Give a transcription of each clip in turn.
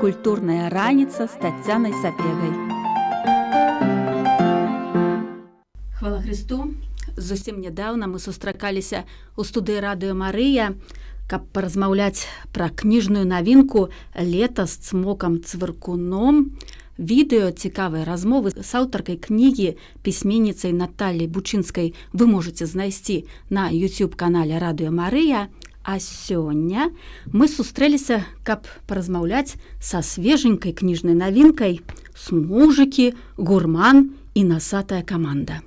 Культурная раніца з Таццянай Сапегай. Хвала Христу! Зусім нядаўна мы сустракаліся ў студыі Радыё Марыя, каб паразмаўляць пра кніжную навінку «Лета з цмокам цвыркуном». Відэо цікавай размовы з аўтаркай кнігі, пісьменніцай Наталляй Бучынскай вы можаце знайсці на YouTube-канале Радыё Марыя. А сёння мы сустрэліся, каб паразмаўляць са свеженькай кніжнай навінкай «Смужыкі, гурман і насатая каманда».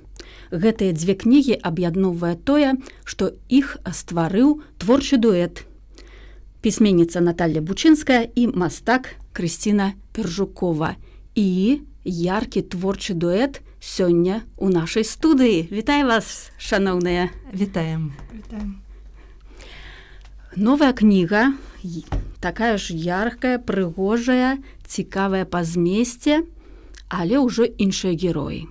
Гэтыя дзве кнігі аб'ядноўвае тое, што іх стварыў творчы дуэт. Пісьменніца Наталля Бучынская і мастак Крысціна Пержукова. І яркі творчы дуэт сёння ў нашай студыі. Вітаю вас, шаноўныя. Вітаем. Вітаем. Новая кніга, такая ж яркая, прыгожая, цікавая па змесце, але ўжо іншыя героі.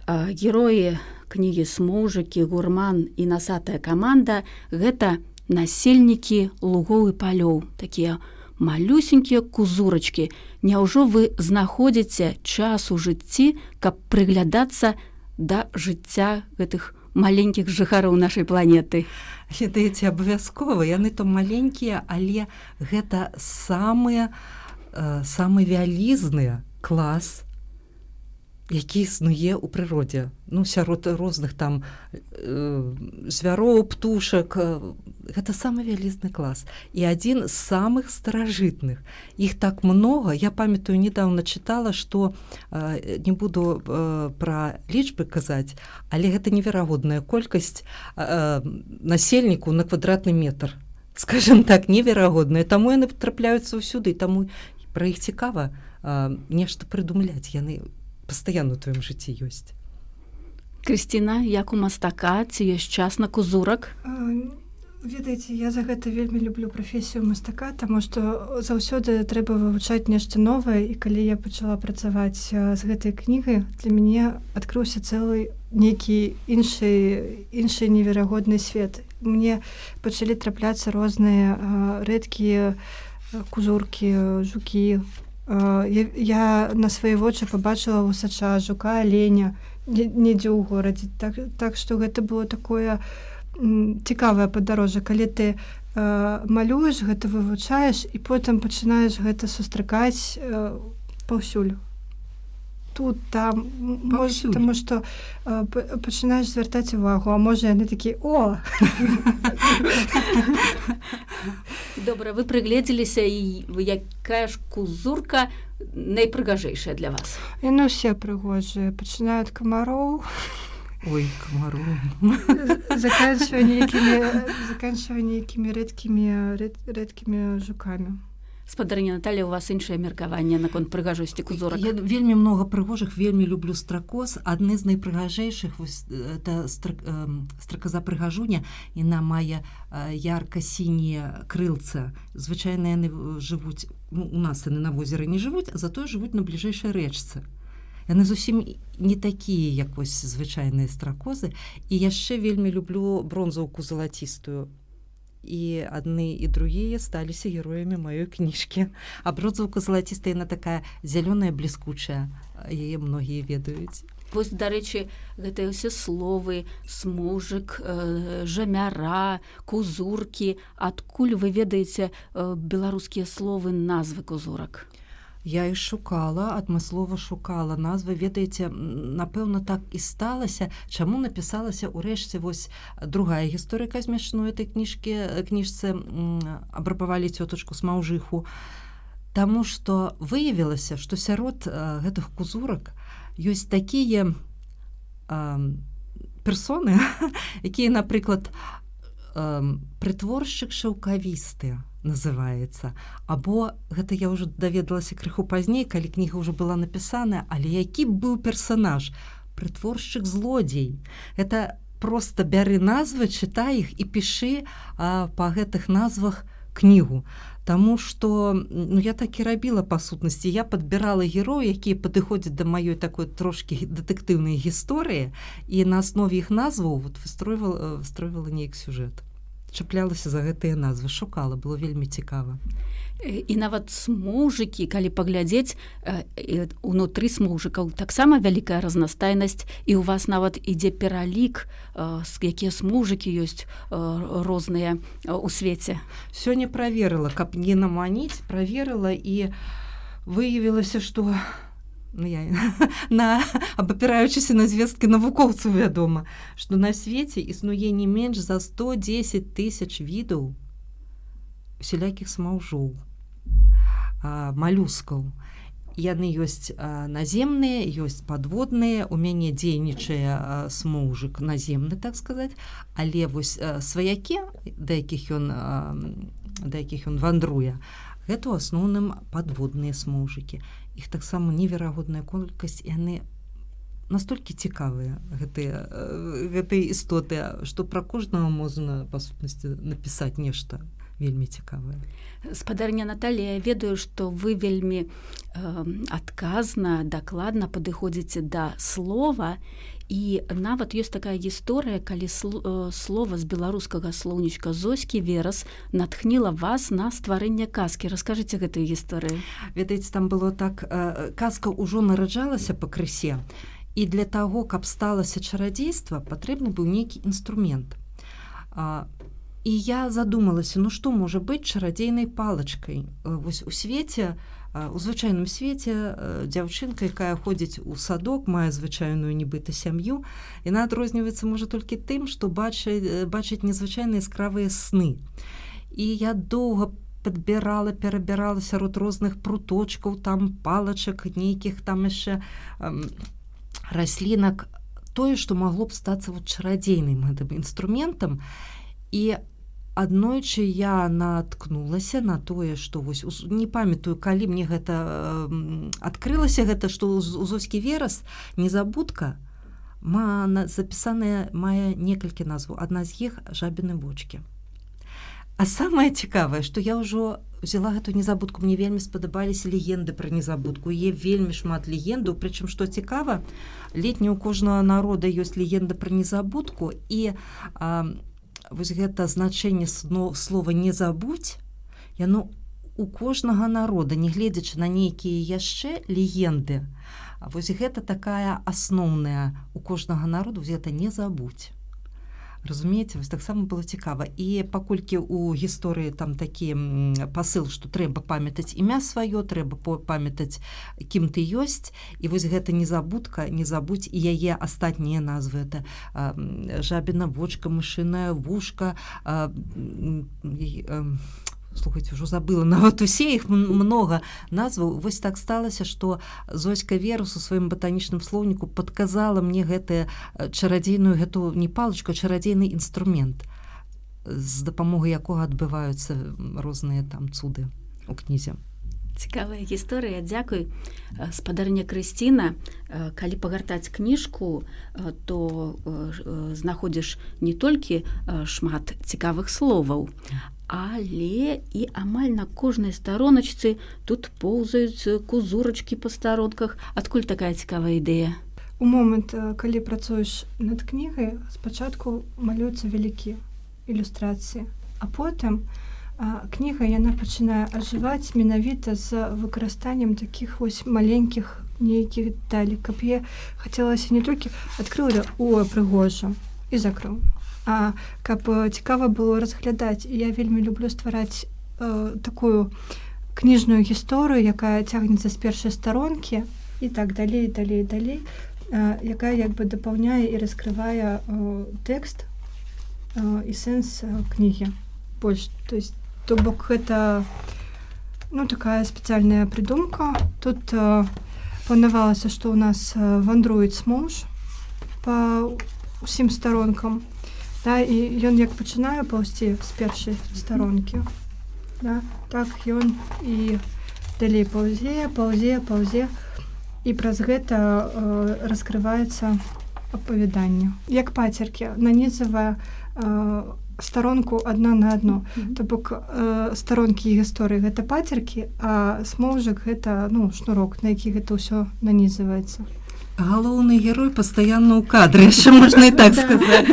Героі кнігі «Смужыкі, гурман і насатая каманда» – гэта насельнікі лугоў і палёў, такія малюсенькія кузурачкі. Няўжо вы знаходзіце час у жыцці, каб прыглядацца да жыцця гэтых маленькіх жыхароў нашай планеты? Ведаеце, абавязкова, яны то маленькія, але гэта самы вялізны клас, які існуе ў прыродзе. Ну, сярод розных там звяроў, птушак. Гэта самы вялізны клас. І адзін з самых старажытных. Іх так многа. Я памятаю, недавно чытала, што не буду пра лічбы казаць, але гэта неверагодная колькасць насельнікаў на квадратны метр. Скажем так, неверагодная. Таму яны трапляюцца ўсюды, таму пра іх цікава нешта прыдумляць. Яны пастаянна ў тваім жыцці ёсць. Крысціна, як у мастака, ці ёсць час на кузурак? Ведаеце, я за гэта вельмі люблю прафесію мастака, таму што заўсёды трэба вывучаць нешта новае, і калі я пачала працаваць з гэтай кнігай, для мяне адкрыўся цэлы нейкі іншы неверагодны свет. Мне пачалі трапляцца розныя рэдкія кузуркі, жукі. Я на свае вочы пабачыла вусача, жука, аленя недзе ў горадзе. Так што гэта было такое цікавае падарожжа, калі ты малюеш, гэта вывучаеш і потым пачынаеш гэта сустракаць паўсюль. Тут, там, можа, таму што пачынаеш звяртаць увагу, а можа яны такі «О!». Добра, вы прыгледзеліся, і якая ж кузурка найпрыгажэйшая для вас? Яны ўсе прыгожыя, пачынаю ад камароў. Ой, камароў. Заканчваю нейкімі рэдкімі жукамі. Спадарыня Наталля, у вас іншае меркаванне наконт прыгажосці кузурак? Я вельмі многа прыгожых, вельмі люблю стракоз. Адны з найпрыгажэйшых, это страказа-прыгажуня, яна мае ярка-сінія крылца. Звычайна яны жывуць, у нас яны на возеры не жывуць, а затое жывуць на бліжэйшай рэчцы. Яны зусім не такія, як вось звычайныя стракозы. І яшчэ вельмі люблю бронзаўку залацістую. І адны і другія сталіся героямі маёй кніжкі. А бронзаўка залацістая, яна такая зялёная, бліскучая. Яе многія ведаюць. Вось, дарэчы, гэтыя ўсе словы, смужык, жамяра, кузуркі. Адкуль вы ведаеце беларускія словы, назвы кузурак? Я і шукала, адмыслова шукала назвы. Ведаеце, напэўна, так і сталася. Чаму напісалася ўрэшце вось другая гісторыка змешаную этой кніжцы «Абрабавалі цётачку Смаўжыху». Таму што выявілася, што сярод гэтых кузурак ёсць такія персоны, якія, напрыклад, прытворшчык шаўкавісты называецца. Або гэта я ўжо даведалася крыху пазней, калі кніга ўжо была напісаная, але які быў персанаж? Прытворшчык злодзей. Гэта проста бяры назвы, чытай іх і пішы па гэтых назвах кнігу. Таму што я так і рабіла па сутнасці. Я падбірала героі, якія падыходзяць да маёй такой трошкі дэтэктыўнай гісторыі, і на аснове іх назваў выстройвала нейк сюжэт. чаплялася за гэтыя назвы, шукала, было вельмі цікава. І нават смоўжыкі, калі паглядзець, унутры смоўжыкаў таксама вялікая разнастайнасць, і ў вас нават ідзе пералік, якія смоўжыкі ёсць розныя ў свеце. Сёння праверыла, каб не наманіць, праверыла, і выявілася, што абапіраючыся на звесткі навукоўцаў, вядома, што на свеце існуе не менш за 110 000 відаў усялякіх смаўжоў, малюскаў. Яны ёсць наземныя, ёсць падводныя, у мяне дзейнічае смоўжык наземны, так сказаць, але вось сваякі, да якіх ён вандруе, гэта ў асноўным падводныя смоўжыкі. Іх таксама неверагодная колькасць, і яны настолькі цікавыя, гэтыя істоты, што пра кожнага можна, па сутнасці, напісаць нешта вельмі цікавае. Спадарня Наталія, я ведаю, што вы вельмі адказна, дакладна падыходзіце да слова, і нават ёсць такая гісторыя, калі слова з беларускага слоўнічка Зоські Верас натхніла вас на стварэнне казкі. Раскажыце гэтую гісторыю. Ведаеце, там было так, казка ўжо нараджалася пакрысе, і для таго, каб сталася чарадзейства, патрэбны быў нейкі інструмент. І я задумалася, што можа быць чарадзейнай палачкай. Вось у свеце, у звычайным свеце, дзяўчынка, якая ходзіць у садок, мае звычайную нібыта сям'ю, яна адрозніваецца, можа, толькі тым, што бачыць незвычайныя яскравыя сны. І я доўга перабірала сярод розных пруточкаў, там палачак, нейкіх там яшчэ раслінак, тое, што магло б стацца чарадзейным гэтым інструментам. І аднойчы я наткнулася на тое, што вось не памятаю, калі мне гэта адкрылася, гэта што у Зоські Верас незабудка запісаная мае некалькі назваў. Адна з іх жабіны вочкі. А самае цікавае, што я ўжо взяла гэту незабудку, мне вельмі спадабаліся легенды пра незабудку. Є вельмі шмат легендаў, прычым, што цікава, летні ў кожнага народа ёсць легенда пра незабудку, і вось гэта значэнне слова «не забудь», яно у кожнага народа, не гледзячы на нейкія яшчэ легенды, вось гэта такая асноўная у кожнага народа, вось гэта «не забудь». Разумееце, вось таксама было цікава. І паколькі ў гісторыі там такі пасыл, што трэба памятаць імя сваё, трэба памятаць, кім ты ёсць, і вось гэта незабудка, не забудь, і яе астатнія назвы, это жабіна вочка, мышыная вушка, слухайце, ўжо забыла нават усе, іх многа назваў. Вось так сталася, што Зоська Верас у сваім батанічным слоўніку падказала мне гэтую чарадзейную, гэту не палачку, а чарадзейны інструмент, з дапамогай якога адбываюцца розныя там цуды ў кнізе. Цікавая гісторыя, дзякуй. Спадарня Крысціна, калі пагартаць кніжку, то знаходзіш не толькі шмат цікавых словаў, але і амаль на кожнай староначцы тут поўзаюць кузурачкі па старонках. Адкуль такая цікавая ідэя? У момант, калі працуеш над кнігай, спачатку малююцца вялікія ілюстрацыі, а потым кніга яна пачынае ажываць менавіта з выкарыстаннем такіх вось маленькіх нейкіх дэталей, каб я хацелася не толькі адкрыла прыгожа і закрыў, а каб цікава было разглядаць. І я вельмі люблю ствараць такую кніжную гісторыю, якая цягнецца з першай старонкі і так далей, якая як бы дапаўняе і раскрывае тэкст і сэнс кнігі больш. То бок гэта такая спецыяльная прыдумка. Тут планавалася, што ў нас вандруюць смоўж па ўсім старонкам, і ён як пачынае паўзці з першай старонкі, так ён і далей паўзе, і праз гэта раскрываецца апавяданне. Як пацеркі, нанізавае старонку адна на адну. То бок старонкі гісторыі гэта пацеркі, а смоўжык гэта шнурок, на які гэта ўсё нанізываецца. Галоўны герой пастаянна ў кадры, яшчэ можна і так сказаць.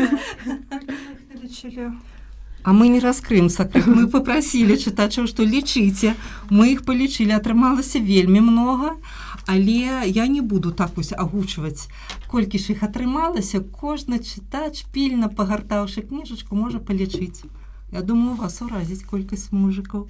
А мы не раскрыем сакрэт. Мы попросілі чытачоў, што лічыце. Мы іх палічылі, атрымалася вельмі многа, але я не буду так вось агучваць, колькі ж іх атрымалася. Кожны чытач, пільна пагартаўшы кніжачку, можа палічыць. Я думаю, вас уразіць колькасць смужыкаў.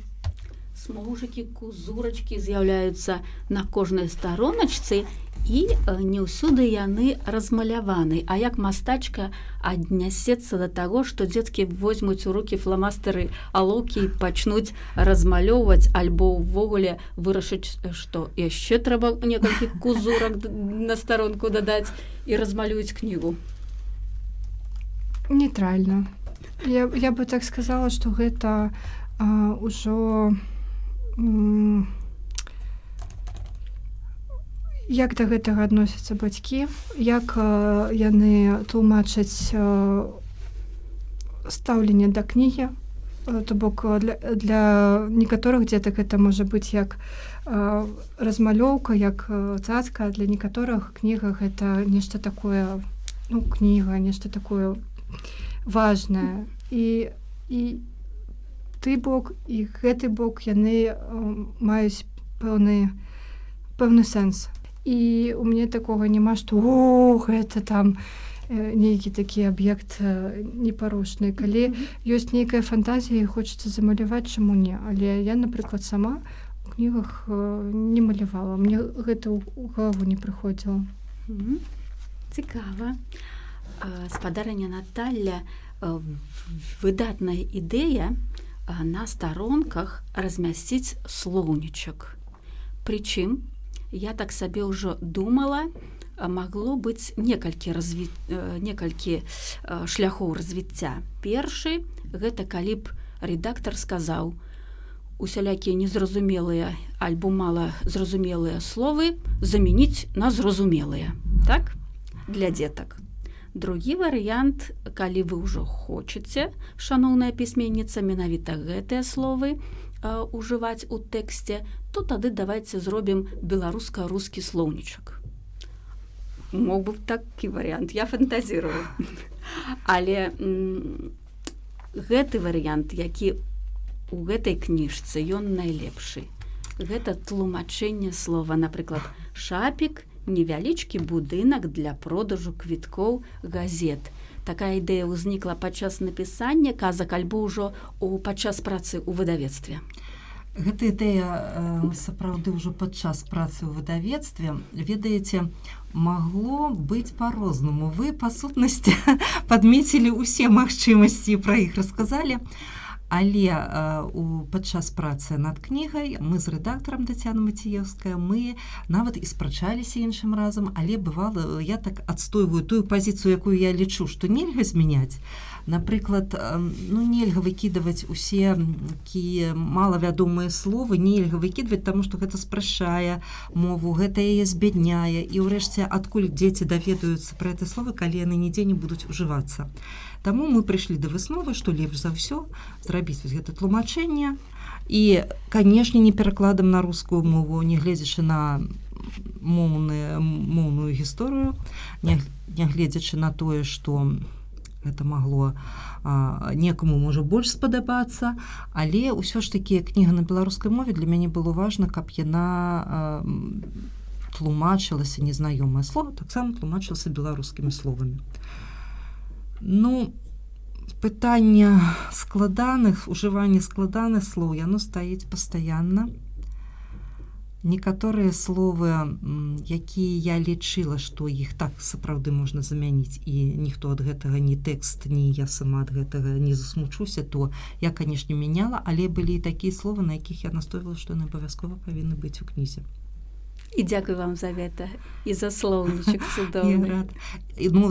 Смужыкі, кузурачкі з'яўляюцца на кожнай староначцы, і не ўсюды яны размаляваны. А як мастачка аднясецца да таго, што дзеткі возьмуць у рукі фламастары, алоўкі і пачнуць размалёўваць, альбо ўвогуле вырашыць, што яшчэ трэба некалькі кузурак на старонку дадаць і размалююць кнігу? Нейтральна. Я бы так сказала, што гэта ўжо як да гэтага адносяцца бацькі, як яны тлумачаць стаўленне да кнігі. То бок для некаторых дзетак гэта можа быць як размалёўка, як цацка, а для некаторых кніга гэта нешта такое, ну, кніга, нешта такое важнае. І ты бок, і гэты бок, яны маюць пэўны сэнс. І у мяне такога няма, што гэта там нейкі такі аб'ект непарушны. Калі ёсць нейкая фантазія і хочацца замаляваць, чаму не? Але я, напрыклад, сама у кнігах не малявала. Мне гэта ў галаву не прыходзіла. Цікава. Спадарыня Наталля, выдатная ідэя на старонках размясціць слоўнічак. Прычым, я так сабе ўжо думала, магло быць некалькі шляхоў развіцця. Першы, гэта калі б рэдактар сказаў, усялякія незразумелыя альбо мала зразумелыя словы замяніць на зразумелыя. Так? Для дзетак. Другі варыянт, калі вы ўжо хочаце, шаноўная пісьменніца, менавіта гэтыя словы ужываць у тэксце, то тады давайце зробім беларуска-рускі слоўнічак. Мог бы такі варыянт, я фантазірую. Але гэты варыянт, які у гэтай кніжцы, ён найлепшы. Гэта тлумачэнне слова, напрыклад, шапік, невялічкі будынак для продажу квіткоў газет. Такая ідэя ўзнікла падчас напісання казак альбо ўжо падчас працы ў выдавецтве. Гэта ідэя сапраўды ўжо падчас працы ў выдавецтве. Ведаеце, магло быць па-рознаму. Вы, па сутнасці, падмецілі ўсе магчымасці, пра іх расказалі. Але падчас працы над кнігай мы з рэдактарам Тацяна Маціеўская, мы нават і спрачаліся іншым разам, але бывала, я так адстойваю тую пазіцыю, якую я лічу, што нельга змяняць. Напрыклад, нельга выкідаваць усе такія малавядомыя словы, нельга выкідваць, таму што гэта спрашчае мову, гэта яе збядняе, і ўрэшце, адкуль дзеці даведаюцца пра гэтыя словы, калі яны нідзе не будуць ужывацца. Таму мы прыйшлі да высновы, што лепш за ўсё зрабіць гэта тлумачэнне і, канешне, не перакладам на рускую мову, не гледзячы на моўную гісторыю, не гледзячы на тое, што гэта магло некаму можа больш спадабацца, але ўсё ж такі кніга на беларускай мове для мяне было важна, каб яна тлумачылася незнаёмае слово, таксама тлумачылася беларускімі словамі. Пытанне складаных, ужыванне складаных слоў, яно стаіць пастаянна. Некаторыя словы, якія я лічыла, што іх так сапраўды можна замяніць, і ніхто ад гэтага, ні тэкст, ні я сама ад гэтага не засмучуся, то я, канешне, мяняла, але былі і такія словы, на якіх я настойвала, што яны абавязкова павінны быць у кнізе. І дзякуй вам за гэта, і за слоўнічак цудоўны.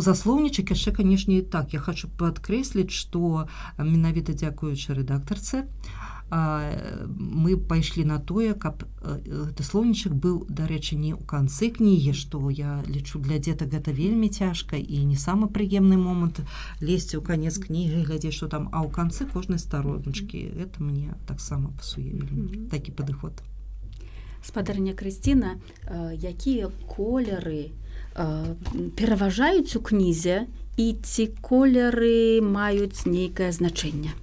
За слоўнічак яшчэ, канешне, і так. Я хочу падкрэсліць, што менавіта дзякуючы рэдактарцы мы пайшлі на тое, каб гэты слоўнічак быў, дарэчы, не ў канцы кнігі, што я лічу для дзетак гэта вельмі цяжка і не самы прыемны момант лезці ў канец кнігі, глядзець, што там, а ў канцы кожнай староначкі. Гэта мне таксама пасуе вельмі, такі падыход. Спадарня Крысціна, якія колеры пераважаюць у кнізе і ці колеры маюць нейкае значэнне?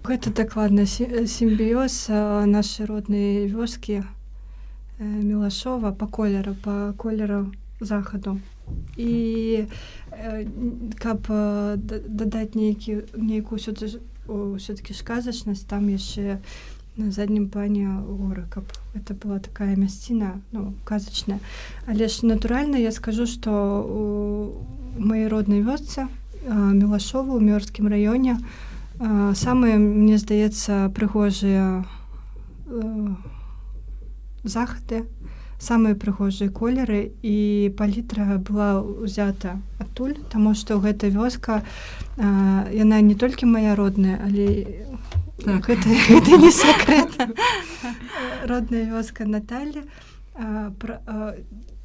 Гэта дакладна сімбіёз нашай роднай вёскі Мілашова па колеру захаду. І каб дадаць нейкую ўсё-такі сказачнасць, там яшчэ на заднім плане горы, каб это была такая мясціна, казачная. Але ж натуральна я скажу, што у маёй роднай вёсцы Мілашова ў Мёрскім раёне самыя, мне здаецца, прыгожыя захады, самыя прыгожыя колеры, і палітра была ўзята адтуль, таму што гэта вёска, яна не толькі моя родная, але гэта не сакрэт. Родная вёска Наталі.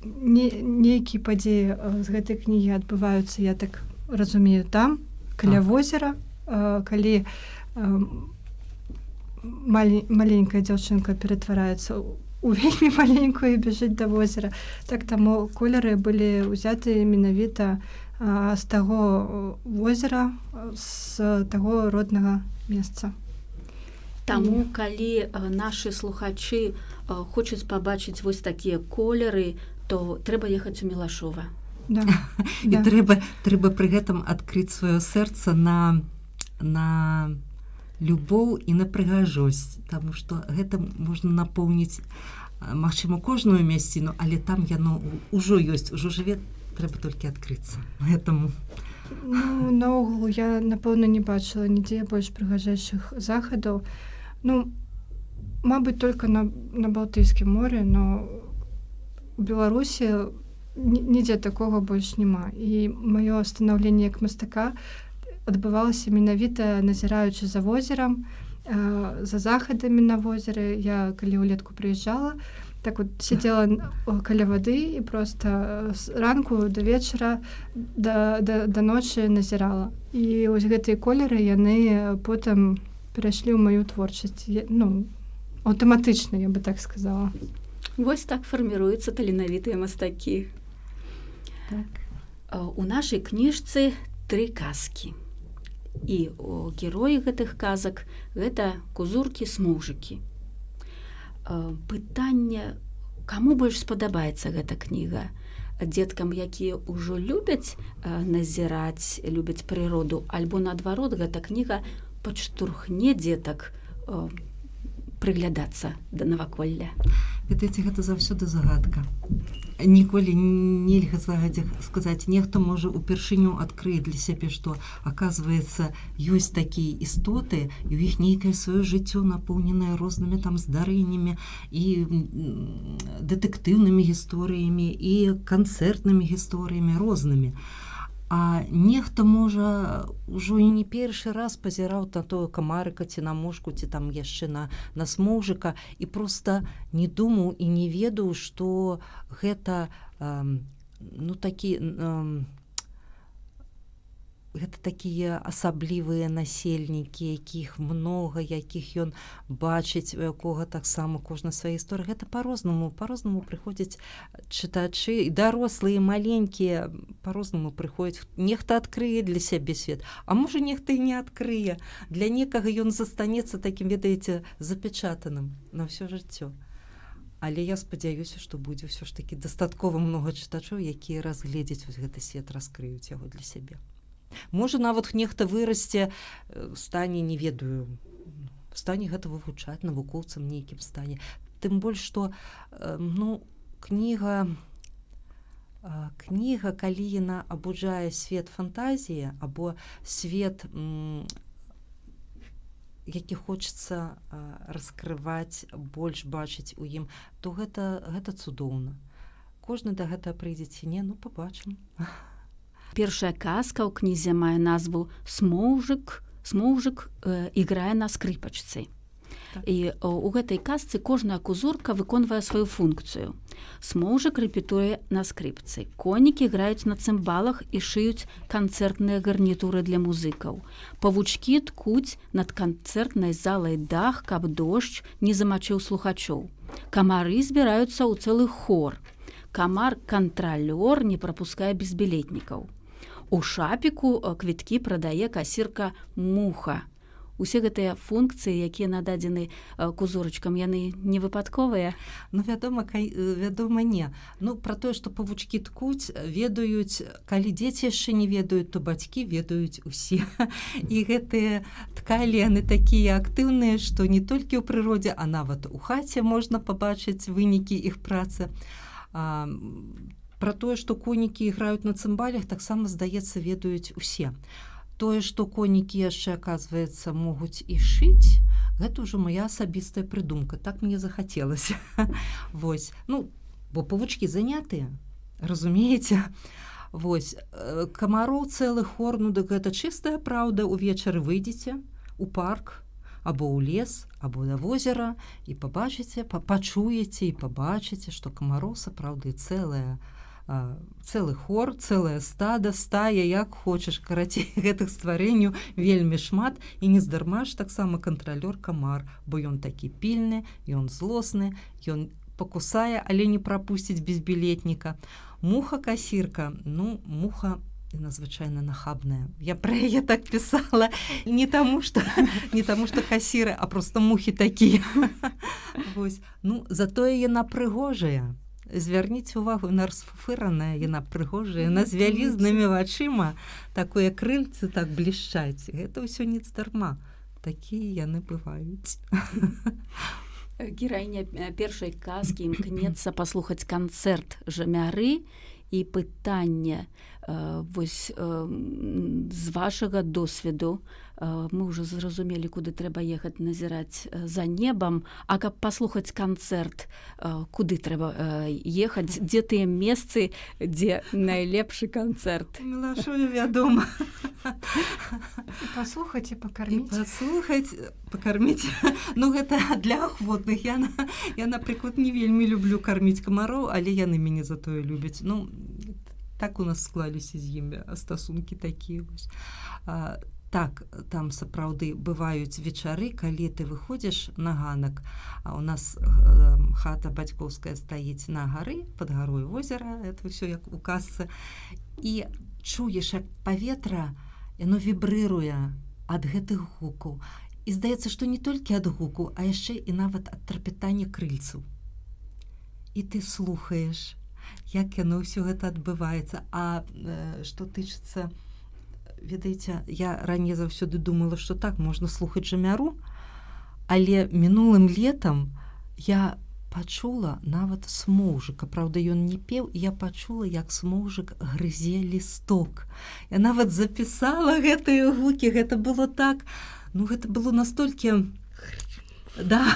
Нейкія падзеі з гэтай кнігі адбываюцца, я так разумею, там, каля возера, калі маленькая дзяўчынка ператвараецца у вельмі маленькую і бежыць да возера. Так таму колеры былі ўзяты менавіта з таго возера, з таго роднага месца. Таму, калі нашы слухачы хочуць пабачыць вось такія колеры, то трэба ехаць у Мілашова. Да. І трэба пры гэтым адкрыць сваё сэрца на любоў і на прыгажосць, таму што гэта можна напоўніць, магчыма, кожную мясціну, але там яно ўжо ёсць, ужо жыве, трэба толькі адкрыцца гэтаму. Наогул, я, напэўна, не бачыла нідзе больш прыгажэйшых захадаў. Мабыць, толькі на Балтыйскім моры, но у Беларусі нідзе такога больш няма. І маё станаўленне як мастака адбывалася менавіта назіраючы за возерам, за захадамі на возеры. Я, калі ўлетку прыязджала, так вот сидела каля вады і проста з ранку до вечара да ночы назірала. І вось гэтыя колеры, яны потым перайшлі ў маю творчасць. Аўтаматычна, я бы так сказала. Вось так фарміруюцца таленавітыя мастакі. Так. У нашай кніжцы 3 казкі. І героі гэтых казак гэта кузуркі-смоўжыкі. Пытанне, каму больш спадабаецца гэта кніга? Дзеткам, якія ўжо любяць назіраць, любяць прыроду, альбо наадварот, гэта кніга падштурхне дзетак прыглядацца да наваколля. Гэта заўсёды загадка. Ніколі нельга загадзя сказаць, нехта можа упершыню адкрые для сябе, што, аказваецца, ёсць такія істоты, і ў іх нейкае сваё жыццё напоўненае рознымі там здарэннямі і дэтэктыўнымі гісторыямі і канцэртнымі гісторыямі рознымі. А нехта, можа, ўжо і не першы раз пазіраў на тое камарыка ці на мошку, ці там яшчэ на смоўжыка, і проста не думаў і не ведаў, што гэта гэта такія асаблівыя насельнікі, якіх многа, якіх ён бачыць, у якога таксама кожна свая гісторыя. Гэта па-рознаму прыходзяць чытачы, і дарослыя, і маленькія, па-рознаму прыходзяць. Нехта адкрые для сябе свет, а можа, нехта і не адкрые. Для некага ён застанецца такім, ведаеце, запечатаным на ўсё жыццё. Але я спадзяюся, што будзе ўсё ж такі дастаткова многа чытачоў, якія разгледзяць вось гэты свет, раскрыюць яго для сябе. Можа, нават нехта вырасце, стане, не ведаю, стане гэта вывучаць, навукоўцам нейкім стане. Тым больш, што кніга, калі яна абуджае свет фантазіі, або свет, які хочацца раскрываць, больш бачыць у ім, то гэта цудоўна. Кожны да гэтага прыйдзе ці не, пабачым. Першая казка ў кнізе мае назву «Смоўжык». Смоўжык іграе на скрыпачцы. І у гэтай казцы кожная кузурка выконвае сваю функцыю. Смоўжык рэпетуе на скрыпцы. Конікі граюць на цымбалах і шыюць канцэртныя гарнітуры для музыкаў. Павучкі ткуць над канцэртнай залай дах, каб дождж не замачыў слухачоў. Камары збіраюцца ў цэлы хор. Камар-кантралёр не прапускае безбілетнікаў. У шапіку квіткі прадае касірка Муха. усе гэтыя функцыі, якія нададзены кузурачкам, яны не выпадковыя. Ну, вядома, не. Ну, пра тое, што павучкі ткуць, ведаюць, калі дзеці яшчэ не ведаюць, то бацькі ведаюць усе. І гэтыя ткалі, яны такія актыўныя, што не толькі ў прыродзе, а нават у хаце можна пабачыць вынікі іх працы. Пра тое, што конікі іграюць на цымбалях, таксама, здаецца, ведаюць усе. Тое, што конікі яшчэ, аказваецца, могуць і шыць, гэта ўжо моя асабістая прыдумка. Так мне захацелася. Вось. Ну, бо павучкі занятыя, разумееце? Вось. Камароў цэлы хор, ну, дык гэта чыстая праўда. Увечары выйдзеце у парк, або ў лес, або да возера, і пабачыце, пачуеце і пабачыце, што камароў сапраўды цэлы хор, цэлае стая, як хочаш. Карацей, гэтых стварэнняў вельмі шмат, і нездарма ж таксама кантралёр камар, бо ён такі пільны, ён злосны, ён пакусае, але не прапусціць безбілетніка. Муха-касірка, ну, муха надзвычайна нахабная. Я пра яе так пісала не таму, што касіры, а проста мухі такія. Вось. Ну, затое яна прыгожая. Звярніце увагу, яна расфуфыраная, яна прыгожая, яна з вялізнымі вачыма, такое крыльцы так блішчаць. Гэта ўсё не здарма. Такія яны бываюць. Гераіня першай казкі імкнецца паслухаць канцэрт жамяры, і пытанне вось з вашага досведу, мы ўжо зразумелі, куды трэба ехаць назіраць за небам, а каб паслухаць канцэрт, куды трэба ехаць, дзе тыя месцы, дзе найлепшы канцэрт? Мілашуля, вядома. Паслухаць і пакарміць. Паслухаць, пакарміць. Ну, гэта для ахвотных. Я, напрыклад, не вельмі люблю карміць камароў, але яны мяне затое любяць. Ну, так у нас склаліся з імі стасункі такія. Так, там сапраўды бываюць вечары, калі ты выходзіш на ганак, а у нас хата бацькоўская стаіць на гары, пад гарой возера, это ўсё як у казцы, і чуеш, як паветра, яно вібрыруе ад гэтых гукаў. І здаецца, што не толькі ад гуку, а яшчэ і нават ад трапятання крыльцаў. І ты слухаеш, як яно ўсё гэта адбываецца. А што тычыцца, ведаеце, я раней заўсёды думала, што так, можна слухаць жамяру, але мінулым летам я пачула нават смоўжыка. Праўда, ён не пеў, і я пачула, як смоўжык грызе лісток. Я нават запісала гэтыя гукі, гэта было так, ну гэта было настолькі... Да,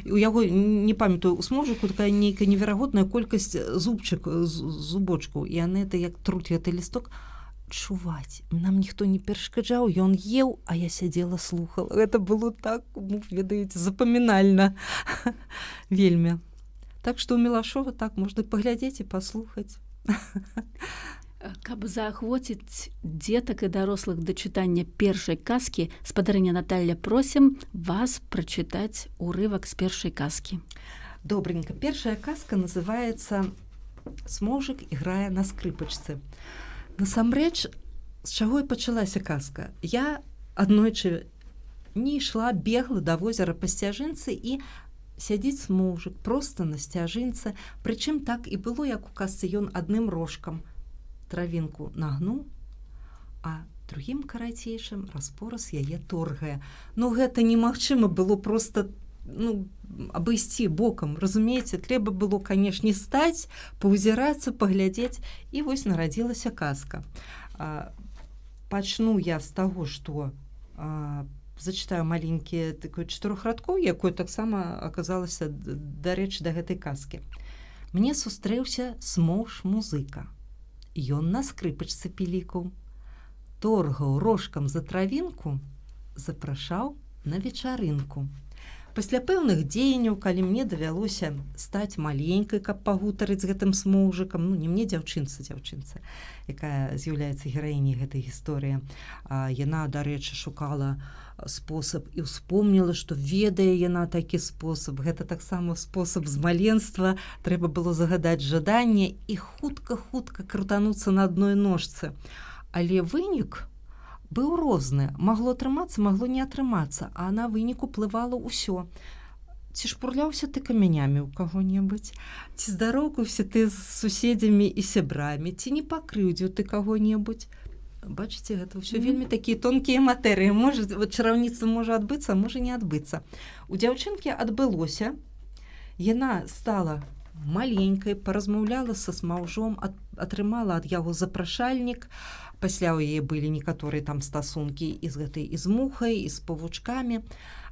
у яго, не памятаю, у смоўжыку такая нейкая неверагодная колькасць зубочкаў, і яны это як труць гэты лісток. Чуваць, нам ніхто не перашкаджаў, ён еў, а я сядзела, слухала. Гэта было так, ведаеце, запамінальна. Вельмі. Так што ў Мілашова так можна паглядзець і паслухаць. Каб заахвоціць дзетак і дарослых да чытання першай казкі, спадарыня Наталля, просім вас прачытаць урывак з першай казкі. Добренька. Першая казка называецца «Смоўжык іграе на скрыпачцы». Насамрэч, з чаго і пачалася казка? Я аднойчы не ішла, бегла да возера па сцяжынцы, і сядзіць смоўжык проста на сцяжынцы. Прычым так і было, як у казцы, ён адным рожкам травінку нагнуў, а другім карацейшым распораз яе торгае. Ну, гэта немагчыма было проста, ну, абысці бокам, разумееце? Трэба было, канешне, стаць, паўзірацца, паглядзець, і вось нарадзілася казка. Пачну я з таго, што зачытаю маленькія такое 4 радкоў, якое таксама аказалася, дарэчы, да гэтай казкі. Мне сустрэўся смоўж-музыка. Ён на скрыпачцы пілікаў, торгаў рожкам за травінку, запрашаў на вечарынку. Пасля пэўных дзеянняў, калі мне давялося стаць маленькай, каб пагутарыць з гэтым смоўжыкам, ну, не мне, дзяўчынца, якая з'яўляецца гераіняй гэтай гісторыі, яна, дарэчы, шукала спосаб і ўспомніла, што ведае яна такі спосаб. Гэта таксама спосаб з маленства. Трэба было загадаць жаданне і хутка-хутка крутануцца на адной ножцы. Але вынік быў розны, магло атрымацца, магло не атрымацца, а на выніку плывала ўсё. Ці шпурляўся ты камянямі ў каго-небудзь, ці здароўкаўся ты з суседзямі і сябрамі, ці не пакрыўдзіў ты каго-небудзь. Бачыце, гэта ўсё вельмі такія тонкія матэрыі. Можа, чараўніцтва можа адбыцца, можа не адбыцца. У дзяўчынкі адбылося, яна стала маленькай, паразмаўляла са смаўжом, атрымала ад яго запрашальнік, пасля ў яе былі некаторыя там стасункі і з гэтай, і з мухай, і з павучкамі,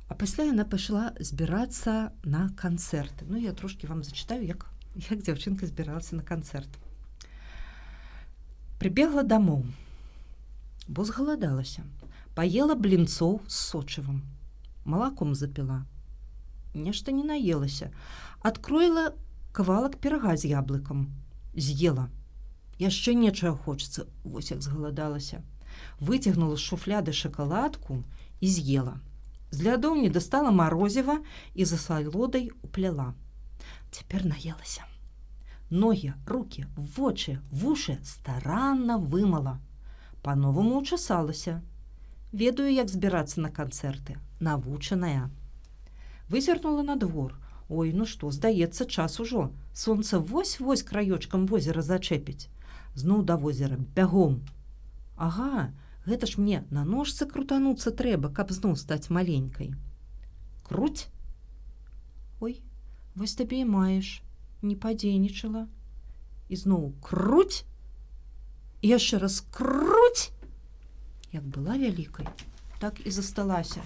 а пасля яна пайшла збірацца на канцэрты. Ну, я трошкі вам зачытаю, як дзяўчынка збіралася на канцэрт. Прыбегла дамоў, бо згаладалася, паела блінцоў з сочывам, малаком запіла, нешта не наелася, адкроіла кавалак пірага з яблыкам, з'ела. Яшчэ нечага хочацца, вось як згаладалася. Выцягнула з шуфляды шакаладку і з'ела. З лядоўні дастала марозіва і за салодай упляла. Цяпер наелася. Ногі, рукі, вочы, вушы старанна вымала. Па-новаму ўчасалася. Ведаю, як збірацца на канцэрты. Навучаная. Вызірнула на двор. Ой, ну што, здаецца, час ужо. Сонца вось-вось краёчкам возера зачэпіць. Зноў да возера, бягом. Ага, гэта ж мне на ножцы крутануцца трэба, каб зноў стаць маленькай. Круць. Ой, вось табе і маеш. Не падзейнічала. І зноў круць. І яшчэ раз круць. Як была вялікай, так і засталася.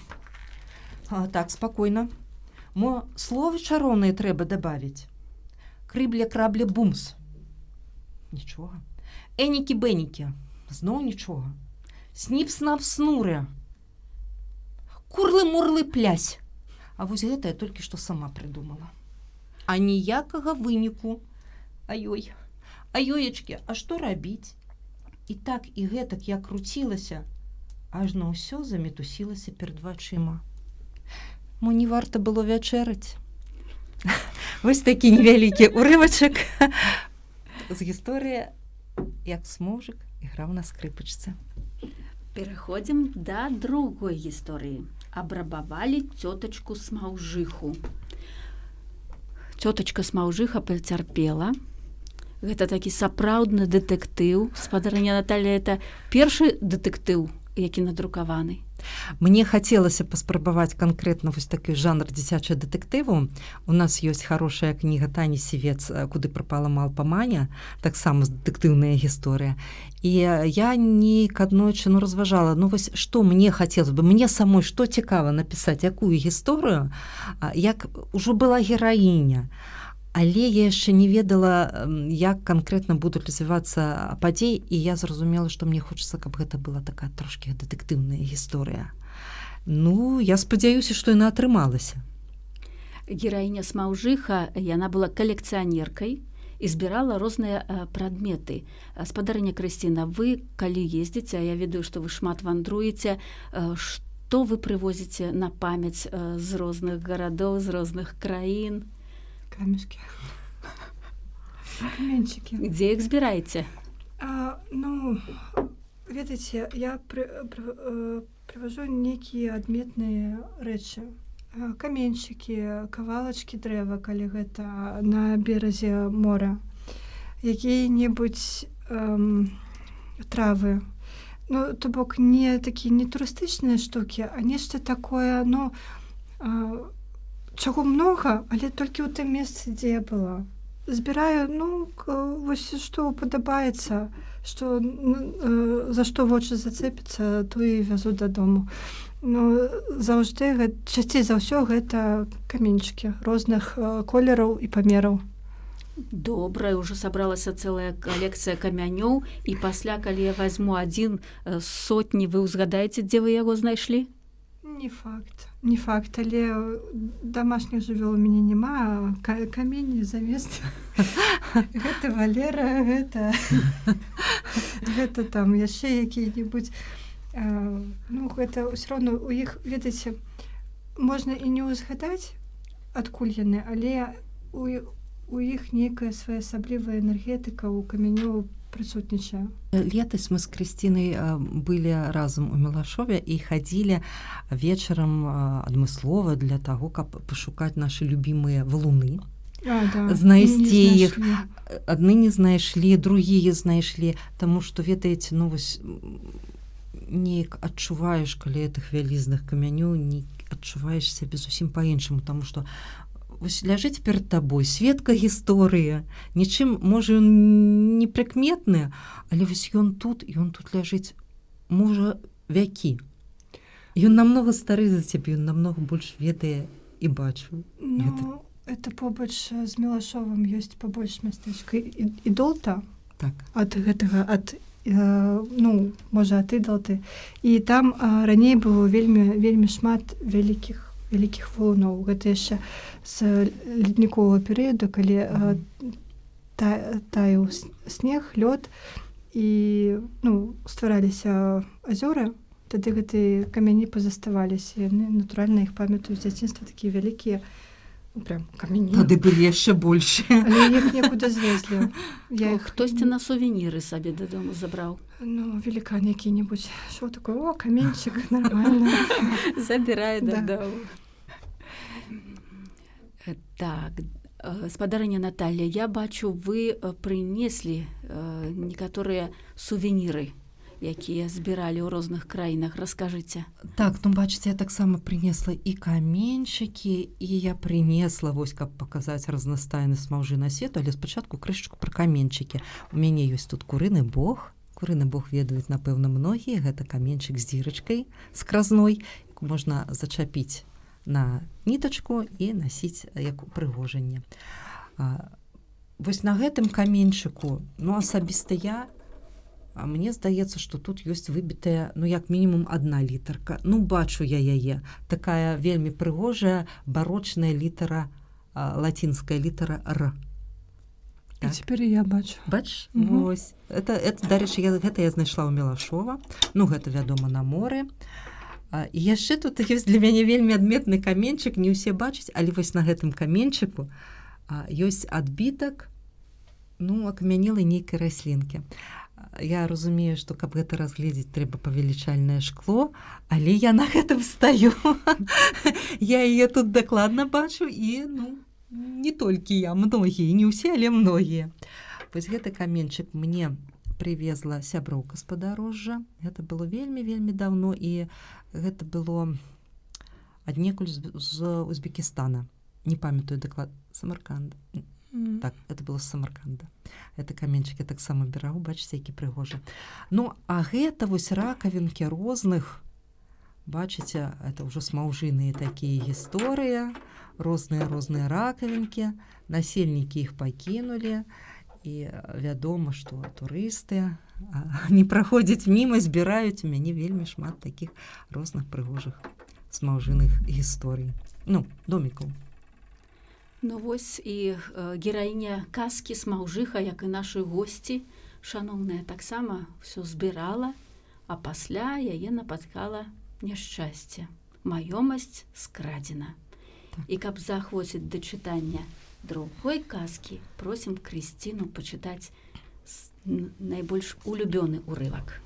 Так, спакойна. Мо словы чароўныя трэба дабавіць. Крыбля-крабля бумс. Нічога. Энікі-бэнікі. Зноў нічога. Сніп-снап-снуры. Курлы-мурлы плясь. А вось гэта я толькі што сама прыдумала. А ніякага выніку. Аёй. Аёечкі, а што рабіць? І так, і гэтак я круцілася, ажно ўсё замітусілася перад вачыма. Мо не варта было вячэраць. Вось такі невялікі урывачак з гісторыі, як смоўжык іграў на скрыпачцы. Пераходзім да другой гісторыі. Абрабавалі цётачку смаўжыху. Цётачка смаўжыха пацярпела. Гэта такі сапраўдны дэтэктыў. Спадарня Наталья, это першы дэтэктыў, які надрукаваны. Мне хацелася паспрабаваць канкрэтна вось такі жанр дзіцячага дэтэктыву. У нас ёсць хорошая кніга Тані Сівец «Куды прапала малпа Маня», таксама дэтэктыўная гісторыя. І я неяк аднойчы разважала, ну вось што мне хацелася бы, мне самой што цікава напісаць, якую гісторыю, як ужо была гераіня. Але я яшчэ не ведала, як канкрэтна будуць развівацца падзеі, і я зразумела, што мне хочацца, каб гэта была такая трошкі дэтэктыўная гісторыя. Ну, я спадзяюся, што яна атрымалася. Гераіня смаўжыха, яна была калекцыянеркай і збірала розныя прадметы. Спадарня Крысціна, вы, калі ездзіце, а я ведаю, што вы шмат вандруеце, што вы прывозіце на памяць з розных гарадоў, з розных краін? Камешки. Каменчики. Где их збираете? Ну, ведаеце, я привожу некие адметныя рэчы. Каменчики, кавалачки дрэва, калі гэта на беразе мора. Якія-небудзь травы. Ну, то бок не такія не турыстычныя штукі, а нешта такое, ну, чаго многа, але толькі ў тым месцы, дзе я была. Збіраю, ну, вось што падабаецца, што, за што вочы зацэпіцца, то і вязу дадому. Ну, заўжды, часцей за ўсё гэта каменчыкі розных колераў і памераў. Добра, ўжо сабралася цэлая калекцыя камянёў, і пасля, калі я вазьму адзін з сотні, вы ўзгадаеце, дзе вы яго знайшлі? Не факт, але домашніх жывёл у мяне няма, камень замест. Гэта Валера, гэта там яшчэ якія-небудзь. Ну, гэта ўсё роўно у іх, ведаеце, можна і не ўзгадаць, адкуль яны, але у іх нейкая своеасаблівая энергетыка, у камянёў прысутнічае. Летась мы с Кристиной были разом у Мелашове и ходили вечером адмыслова для того, каб пошукать наши любимые валуны. Знайсці іх. Адны не знайшлі, другія знайшлі, таму што, ведаеце, ну вось неяк адчуваеш, калі гэтых вялізных камянёў, не адчуваеш сябе зусім па-іншаму, таму што вось ляжыць перад табой сведка гісторыя, нічым, можа, ён непрыкметны, але вось ён тут ляжыць, можа, вякі. Ён намнога стары за цябе, ён намнога больш ведае і бачыў. Ну, это побач з Мелашовым ёсць побольш мястэчка Ідолта. Так. Ад гэтага, ну, можа, ад Ідолты. І там раней было вельмі шмат вялікіх валуноў. Гэта яшчэ з ледніковага перыяду, калі таяў снег, лёд, і, ну, ствараліся азёры, тады гэтыя камяні пазаставаліся. Яны, натуральна, іх памятаюць з дзяцінства, такія вялікія, прям камяні. Тады былі яшчэ большыя. Але іх некуды звезлі. Хтосьці на сувеніры сабе дадому забраў. Ну, великан які-небудзь. Шо такое? О, каменчик, нормально. Забирай дадому. Так, спадарыня Наталья, я бачу, вы прынеслі некаторыя сувеніры, якія збіралі ў розных краінах. Раскажыце. Так, ну бачыце, я таксама прынесла і каменьчыкі, і я прынесла, вось, каб паказаць разнастайнасць маўжына свету, але спачатку крышачку пра каменьчыкі. У мяне ёсць тут курыны бог. Курыны бог ведаюць, напэўна, многія. Гэта каменьчык з дзірачкай скразной, яку можна зачапіць на нітачку і насіць як упрыгожанне. Вось на гэтым каменьчыку, ну, асабіста я, мне здаецца, што тут ёсць выбітая, ну, як мінімум, одна літарка. Ну, бачу я яе. Такая вельмі прыгожая барочная літара, лацінская літара «Р». Так. І цяпер я бачу. Бачиш? Вось. Это, дарэчы, гэта я знайшла ў Мелашова. Ну, гэта, вядома, на моры. І яшчэ тут ёсць для мяне вельмі адметны каменьчык, не ўсе бачаць, але вось на гэтым каменьчыку ёсць адбітак, ну, акамянелай нейкай раслінкі. Я разумею, што каб гэта разгледзець, трэба павелічальнае шкло, але я на гэтым стаю. Я яе тут дакладна бачу і, ну, не толькі я, многія, не ўсе, але многія. Вось гэты каменьчык мне прывезла сяброўка з падарожжа. Гэта было вельмі даўно, і гэта было аднекуль з Узбекістана. Не памятаю дакладна, Самарканда. Так, это было з Самарканда. Это каменьчык я таксама берагу, бачыце, які прыгожы. Ну, а гэта вось ракавінкі розных, бачыце, это ўжо смаўжыныя такія гісторыі, розныя ракавінкі, насельнікі іх пакінулі, і вядома, што турысты не праходзяць міма, збіраюць. У мяне вельмі шмат такіх розных прыгожых смаўжыных гісторый. Ну, домікаў. Ну вось і гераіня казкі смаўжыха, як і нашы госці, шаноўная, таксама ўсё збірала, а пасля яе напаткала няшчасце. Маёмасць скрадзена. Так. І каб заахвоціць да чытання другой казкі, просім Крысціну пачытаць найбольш улюбёны ўрывак.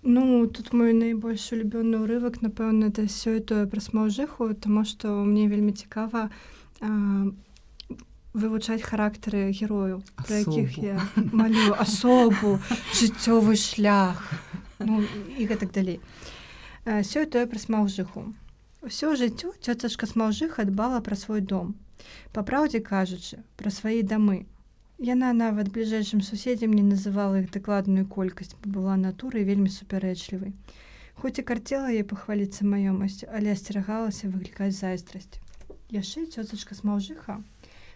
Ну, тут мой найбольш улюбёны ўрывак, напэўна, это сёе-тое пра смаўжыху, таму што мне вельмі цікава вывучаць характары герояў, пра якіх я малюю, асобу, жыццёвы шлях, ну, і гэтак далей. Сёе-тое пра смаўжыху. Усё жыццё цёцачка смаўжыха дбала пра свой дом. Па праўдзе кажучы, пра свае дамы. Яна нават бліжэйшым суседзям не называла іх дакладную колькасць, бо была натурай вельмі супярэчлівай. Хоць і карцела яе пахваліцца маёмасцю, але асцерагалася выклікаць зайздрасць. Яшчэ цёцачка смаўжыха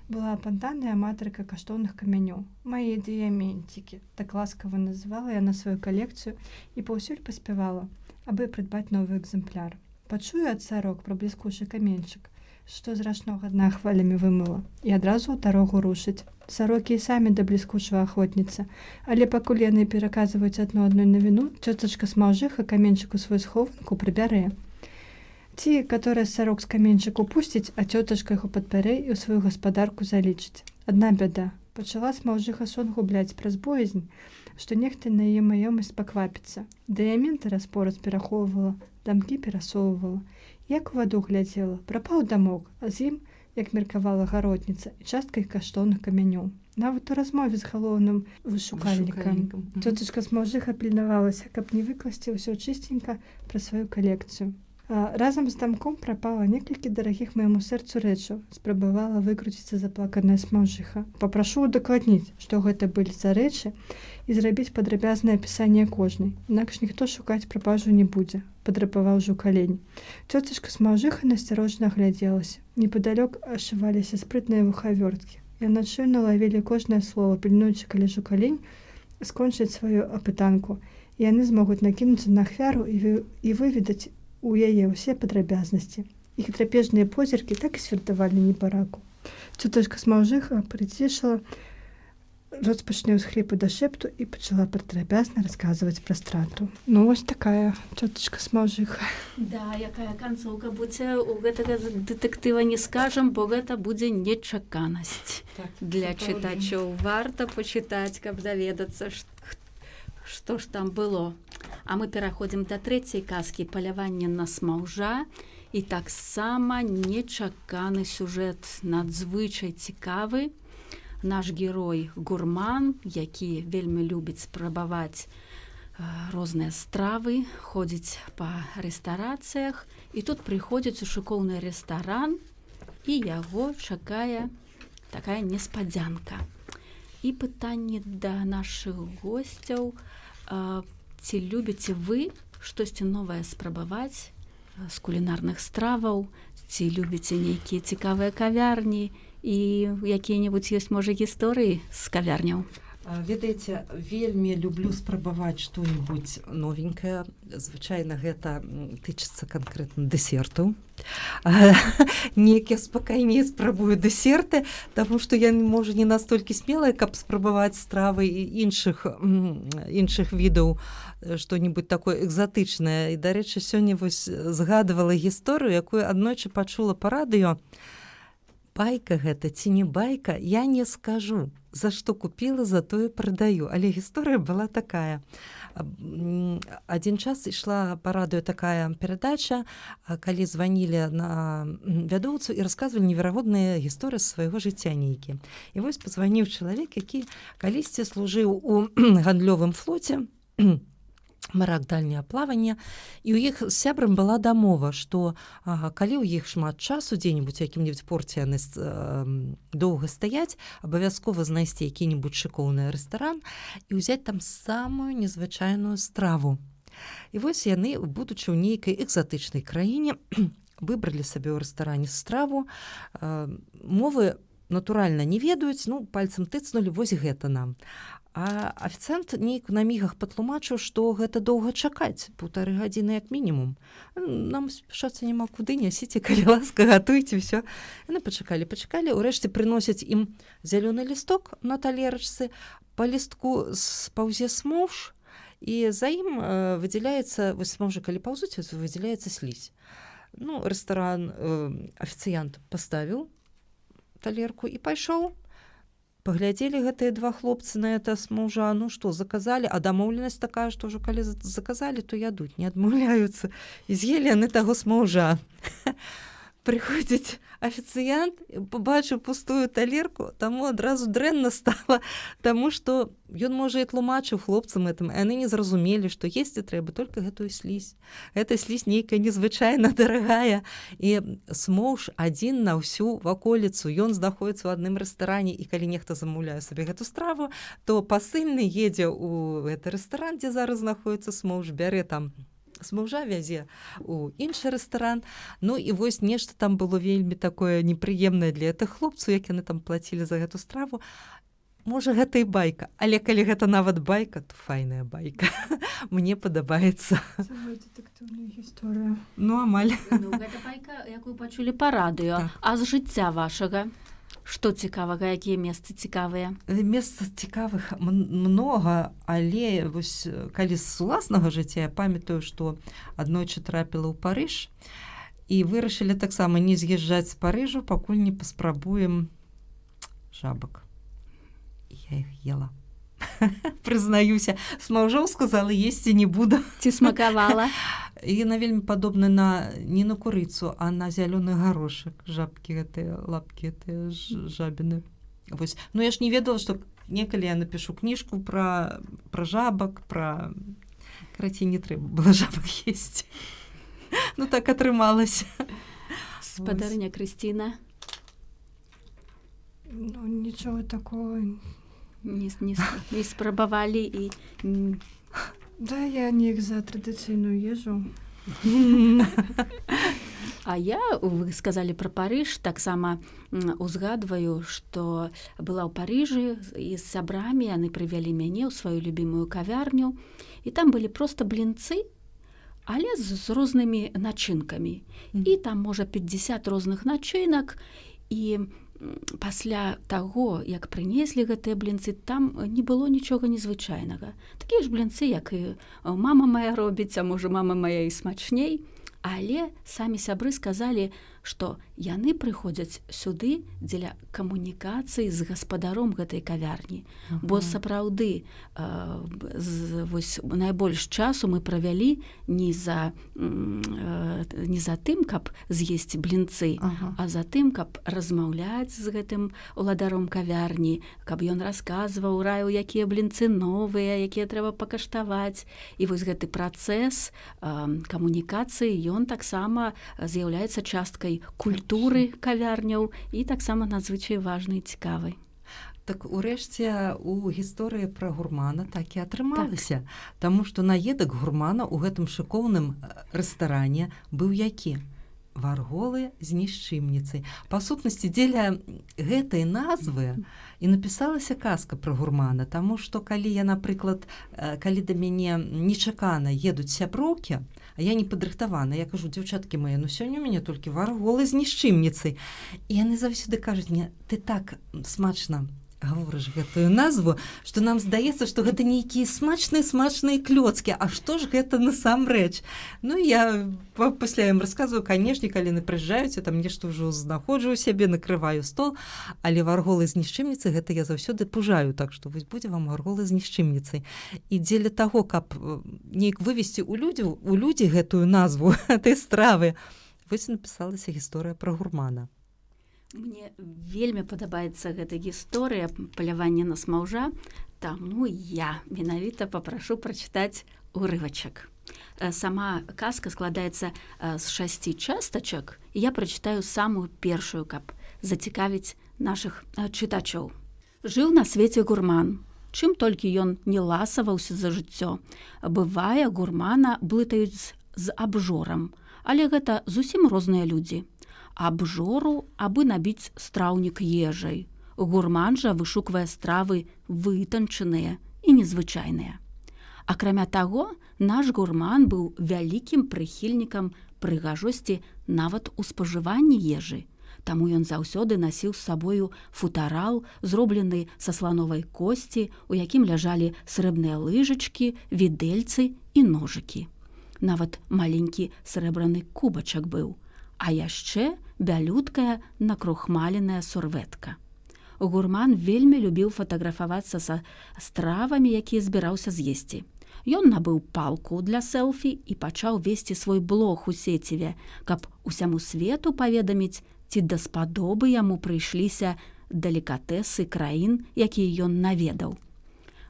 была апантаная аматарка каштоўных камянёў. Мае дыяменцікі, так ласкава называла яна сваю калекцыю і паўсюль паспявала, абы прыдбаць новы экземпляр. Пачуе ад сарок пра бліскучы каменьчык, што зрачнога дна хвалямі вымыла, і адразу ў дарогу рушыць. Сарокі і самі да бліскучага ахвотніца, але пакуль яны пераказваюць адну адной навіну, цёцачка смаўжыха каменьчык у свой схованку прыбярэ. Ці, каторая сарок з каменьчыку пусціць, а цётачка яго падбярэ і ў сваю гаспадарку залічыць. Адна бяда, Пачала смаўжыха сон губляць праз боязнь, што нехта на яе маёмасць паквапіцца. Дыяменты раз-пораз перахоўвала, дамкі перасоўвала. Як у ваду глядзела, прапаў дамок, а з ім, як меркавала гаротніца, і часткай каштоўных камянёў. Нават у размове з галоўным вышукальнікам. Цётачка смаўжыха пільнавалася, каб не выкласці ўсё чыстенька пра сваю калекцыю. Разам з дамком прапала некалькі дарагіх майму сэрцу рэчаў, спрабавала выкруціцца заплаканая смаўжыха. Папрашу удакладніць, што гэта былі за рэчы, і зрабіць падрабязнае апісанне кожнай. Інакш ніхто шукаць прапажу не будзе, падрапаваў жукалень. Цётачка смаўжыха насцярожна аглядзелася. Непадалёк ашываліся спрытныя вухавёрткі. Яны чуйна лавілі кожнае слово, пільнуючы, калі жукалень скончыць сваю апытанку. Яны змогуць накінуцца на ахвяру і выведаць у яе ўсе падрабязнасці. Іх трапежныя позіркі так і свертавалі небараку. Цётачка смаўжыха прыцішала, розпачне ўсхліпу да шэпту і пачала падрабязна расказваць пра страту. Ну, вось такая цётачка смаўжыха. Да, якая канцоўка будзе у гэтага дэтэктыва не скажам, бо гэта будзе нечаканасць. Так, Для чытачоў варта пачытаць, каб даведацца, што ж там было. А мы пераходзім да трэцяй казкі «Паляванне на смаўжа». І таксама нечаканы сюжэт, надзвычай цікавы. Наш герой гурман, які вельмі любіць спрабаваць розныя стравы, ходзіць па рэстарацыях. І тут прыходзіць у шыкоўны рэстаран, і яго чакае такая неспадзянка. І пытанне да нашых госцяў: ці любіце вы штосьці новае спрабаваць з кулінарных страваў, ці любіце нейкія цікавыя кавярні і якія-небудзь ёсць, можа, гісторыі з кавярняў? Ведаеце, вельмі люблю спрабаваць што-небудзь новенькае. Звычайна гэта тычыцца канкрэтна дэсертаў. Неяк я спакайней спрабую дэсерты, таму што я, можа, не настолькі смелая, каб спрабаваць стравы іншых відаў, што-небудзь такое экзатычнае. І, дарэчы, сёння вось згадывала гісторыю, якую аднойчы пачула па радыё. Байка гэта ці не байка, я не скажу. За што купіла, за тое прадаю. Але гісторыя была такая. Адзін час ішла па радыё такая перадача, калі званілі на вядоўцу і расказвалі неверагодныя гісторыі з свайго жыцця нейкі. І вось пазваніў чалавек, які калісьці служыў у гандлёвым флоце, марак дальняе плавання, і ў іх з сябрам была дамова, што калі ў іх шмат часу дзе-небудзь у якім-небудзь порце яны доўга стаяць, абавязкова знайсці які-небудзь шыкоўны рэстаран і ўзяць там самую незвычайную страву. І вось яны, будучы ў нейкай экзатычнай краіне, выбралі сабе ў рэстаране страву, мовы натуральна не ведаюць, ну, пальцам тыцнулі, вось гэта нам. А афіцыянт нейк на мігах патлумачыў, што гэта доўга чакаць, 1,5 гадзіны як мінімум. Нам спяшацца няма куды, нясіце, калі ласка, гатуйце, ўсё. Яны пачакалі, урэшце прыносяць ім зялёны лісток на талерачцы, па лістку паўзе смоўж, і за ім выдзяляецца, вось смоўжы, калі паўзуць, выдзяляецца слізь. Ну, рэстаран афіцыянт паставіў талерку і пайшоў. Паглядзелі гэтыя два хлопцы на это смаўжа, ну што, заказалі, а дамоўленасць такая, што ўжо калі заказалі, то ядуць, не адмаўляюцца. І з'елі яны таго смаўжа. Прыходзіць афіцыянт, пабачыў пустую талерку, таму адразу дрэнна стала, таму што ён, можа, і тлумачыў хлопцам гэтым, а яны не зразумелі, што есці трэба толькі гэтую слізь. Гэта слізь нейкая незвычайна дарагая, і смоўж адзін на ўсю ваколіцу, ён знаходзіцца ў адным рэстаране, і калі нехта замаўляе сабе гэту страву, то пасыльны едзе ў гэты рэстаран, дзе зараз знаходзіцца смоўж, бярэ там смаўжа, вязе у іншы рэстаран. Ну і вось нешта там было вельмі такое непрыемнае для гэтых хлопцаў, як яны там плацілі за гэту страву. Можа, гэта і байка, але калі гэта нават байка, то файная байка. Мне падабаецца. Цэлая дэтэктыўная гісторыя. Ну, амаль. Ну, гэта байка, якую пачулі па радыё. Так. А з жыцця вашага? Што цікавага, якія месцы цікавыя? Месца цікавых многа, але вось калі з уласнага жыцця я памятаю, што аднойчы трапіла ў Парыж і вырашылі таксама не з'язджаць з Парыжу, пакуль не паспрабуем жабак. я іх ела. Прызнаюся, смаўжоў сказала, есці не буду. Ці смакавала? І яна вельмі падобна не на курыцу, а на зялёны гарошак. Жабкі гэтыя, лапкі гэтыя жабіны. Вось. Ну я ж не ведала, што некалі я напишу кніжку пра жабак, карацей, не трэба было жабак есці. Ну так атрымалася. Спадарня Крысціна? Ну, нічого такого. Не спрабавалі і... Да, я неяк за традыцыйную ежу. А я, вы сказалі пра Парыж, таксама узгадваю, што была ў Парыжы і з сябрамі, яны прывялі мяне ў сваю любімую кавярню, і там былі проста блінцы, але з рознымі начынкамі. І там, можа, 50 розных начынак, і пасля таго, як прынеслі гэтыя блінцы, там не было нічога незвычайнага. Такія ж блінцы, як і мама мая робіць, а можа, мама мая і смачней. Але самі сябры сказалі, што яны прыходзяць сюды дзеля камунікацыі з гаспадаром гэтай кавярні. Бо сапраўды найбольш часу мы правялі не за тым, каб з'есці блінцы, а за тым, каб размаўляць з гэтым уладаром кавярні, каб ён расказваў, раіў, якія блінцы новыя, якія трэба пакаштаваць. І вось гэты працэс камунікацыі, ён таксама з'яўляецца часткай культуры кавярняў і таксама надзвычай важнай і цікавай. Так урэшце у гісторыі пра гурмана так і атрымалася, таму што наедак гурмана ў гэтым шыкоўным рэстаране быў які? Варголы з нішчымніцай. Па сутнасці, дзеля гэтай назвы і напісалася казка пра гурмана, таму што калі я, напрыклад, калі да мяне нечакана едуць сяброўкі, а я не падрыхтавана, я кажу, дзяўчаткі мае, ну сёння у мяне толькі варголы з нішчымніцай. І яны заўсёды кажуць мне, ты так смачна гаворыш гэтую назву, што нам здаецца, што гэта нейкія смачныя клёцкі, а што ж гэта насамрэч? Ну, я пасля ім расказваю, канешне, калі яны прыязджаюць, я там нешта ўжо знаходжу ў сябе, накрываю стол, але варголы з нішчымніцай, гэта я заўсёды пужаю, так што вось будзе вам варголы з нішчымніцай. І дзеля таго, каб неяк вывесці ў людзі гэтую назву этой стравы, вось напісалася гісторыя пра гурмана. Мне вельмі падабаецца гэта гісторыя палявання на смаўжа, таму я менавіта папрашу прачытаць урывачак. Сама казка складаецца з 6 частачак, і я прачытаю самую першую, каб зацікавіць нашых чытачоў. Жыў на свеце гурман. Чым толькі ён не ласаваўся за жыццё. Бывае, гурмана блытаюць з абжорам, але гэта зусім розныя людзі. Абжору, абы набіць страўнік ежай. Гурман жа вышуквае стравы вытанчаныя і незвычайныя. Акрамя таго, наш гурман быў вялікім прыхільнікам прыгажосці нават у спажыванні ежы. Таму ён заўсёды насіў з сабою футарал, зроблены са слановай косці, у якім ляжалі срэбныя лыжачкі, відэльцы і ножыкі. Нават маленькі срэбраны кубачак быў. А яшчэ бялюткая накрухмаленая сурветка. Гурман вельмі любіў фатаграфавацца са стравамі, якія збіраўся з'есці. Ён набыў палку для селфі і пачаў весці свой блог у сеціве, каб усяму свету паведаміць, ці даспадобы яму прыйшліся далікатэсы краін, якія ён наведаў.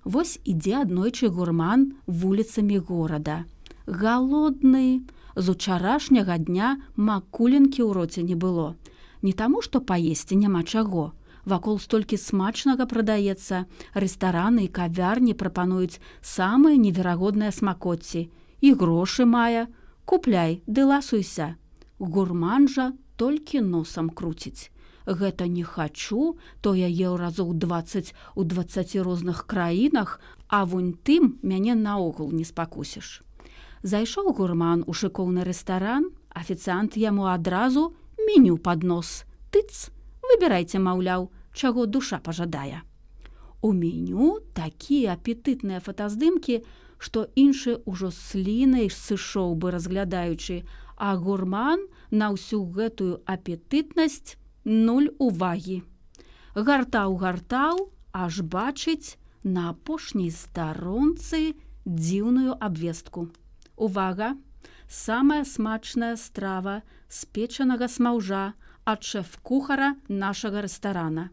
Вось ідзе аднойчы гурман вуліцамі горада. Галодны. З учарашняга дня макулінкі ў роце не было. Не таму, што паесці няма чаго. Вакол столькі смачнага прадаецца. Рэстараны і кавярні прапануюць самыя неверагодныя смакоцці. І грошы мае. Купляй, ды ласуйся. Гурман жа толькі носам круціць. Гэта не хачу, то я еў разоў 20 у 20 розных краінах, а вунь тым мяне наогул не спакусіш. Зайшоў гурман у шыкоўны рэстаран, афіцыант яму адразу меню пад нос. Тыц, выбірайце, маўляў, чаго душа пажадае. У меню такія апетытныя фотаздымкі, што іншы ўжо слінай сышоў бы разглядаючы, а гурман на ўсю гэтую апетытнасць 0 увагі. Гартаў, аж бачыць на апошняй старонцы дзіўную абвестку. Увага! Самая смачная страва спечанага смаўжа ад шэф-кухара нашага рэстарана.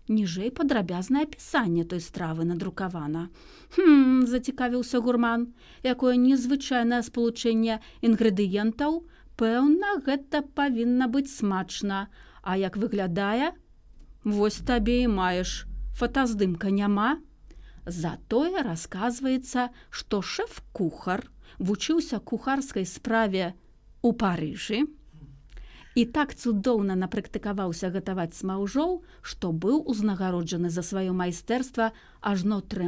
Ніжэй падрабязнае апісанне той стравы надрукавана. Зацікавіўся гурман. Якое незвычайнае спалучэнне інгрэдыентаў. Пэўна, гэта павінна быць смачна. А як выглядае? Вось табе і маеш. Фотаздымка няма. Затое расказваецца, што шэф-кухар вучыўся кухарскай справе ў Парыжы і так цудоўна напрактыкаваўся гатаваць смаўжоў, што быў узнагароджаны за сваё майстэрства ажно 3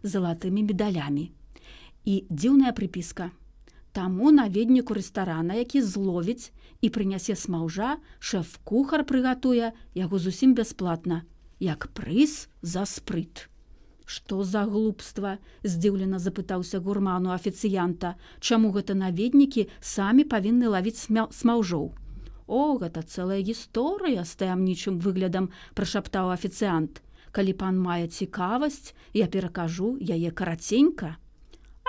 залатымі медалямі. І дзіўная прыпіска. Таму наведніку рэстарана, які зловіць і прынясе смаўжа, шэф-кухар прыгатуе яго зусім бясплатна, як прыз за спрыт. Што за глупства? Здзіўлена запытаўся гурману афіцыянта. Чаму гэта наведнікі самі павінны лавіць смаўжоў? О, гэта цэлая гісторыя з таямнічым выглядам, прашаптаў афіцыянт. Калі пан мае цікавасць, я перакажу яе караценька.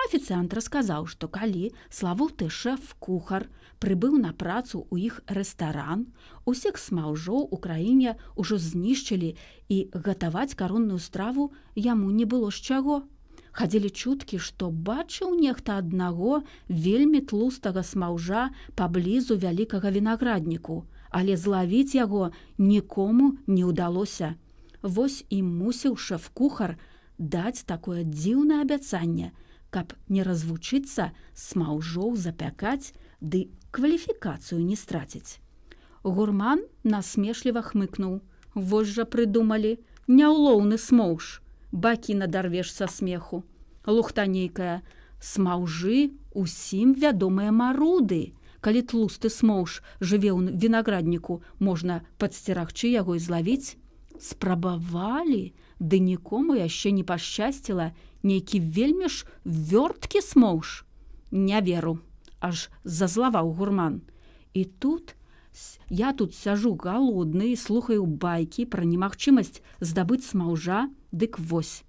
Афіцыянт расказаў, што калі славуты шэф-кухар прыбыў на працу ў іх рэстаран, усіх смаўжоў у краіне ўжо знішчылі і гатаваць каронную страву яму не было з чаго. Хадзілі чуткі, што бачыў нехта аднаго вельмі тлустага смаўжа паблізу вялікага вінаградніку, але злавіць яго нікому не ўдалося. Вось і мусіў шэф-кухар даць такое дзіўнае абяцанне, каб не развучыцца смаўжоў запякаць ды кваліфікацыю не страціць. Гурман насмешліва хмыкнуў. Вось жа прыдумалі, няўлоўны смоўж. Бакі надарвеш са смеху. Лухта нейкая. Смаўжы усім вядомыя маруды. Калі тлусты смоўж жыве ў вінаградніку, можна падсцерагчы яго і злавіць. Спрабавалі, ды нікому яшчэ не пашчасціла нейкі вельмі ж вёрткі смоўж. Не веру, аж зазлаваў гурман. І тут я сяжу галодны і слухаю байкі пра немагчымасць здабыць смаўжа, дык вось.